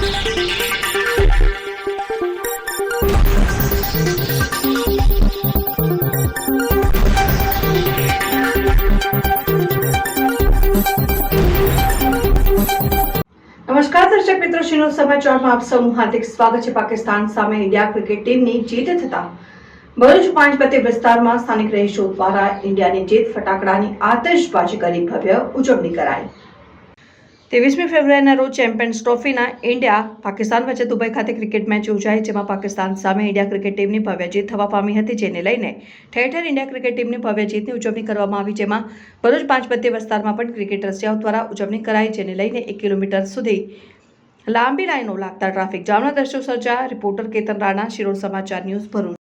નમસ્કાર દર્શક મિત્રો, શિનોર સમાચારમાં આપ સૌનું હાર્દિક સ્વાગત છે। પાકિસ્તાન સામે ઇન્ડિયા ક્રિકેટ ટીમની જીત થતા ભરૂચ પાંચપતે વિસ્તારમાં સ્થાનિક રહીશો દ્વારા ઇન્ડિયાની જીત ફટાકડાની આતશબાજી કરી ભવ્ય ઉજવણી કરાઈ। 23મી ફેબ્રુઆરીના રોજ ચેમ્પિયન્સ ટ્રોફીના ઇન્ડિયા પાકિસ્તાન વચ્ચે દુબઈ ખાતે ક્રિકેટ મેચ યોજાઈ, જેમાં પાકિસ્તાન સામે ઇન્ડિયા ક્રિકેટ ટીમની ભવ્ય જીત થવા પામી હતી, જેને લઈને ઠેર ઠેર ઇન્ડિયા ક્રિકેટ ટીમની ભવ્ય જીતની ઉજવણી કરવામાં આવી, જેમાં ભરૂચ પાંચપતે વિસ્તારમાં પણ ક્રિકેટ રસિયાઓ દ્વારા ઉજવણી કરાઈ, જેને લઈને 1 કિલોમીટર સુધી લાંબી લાઈનો લાગતા ટ્રાફિક જામના દ્રશ્યો સર્જાયા। રિપોર્ટર કેતન રાણા, શિરોડ સમાચાર ન્યૂઝ, ભરૂચ।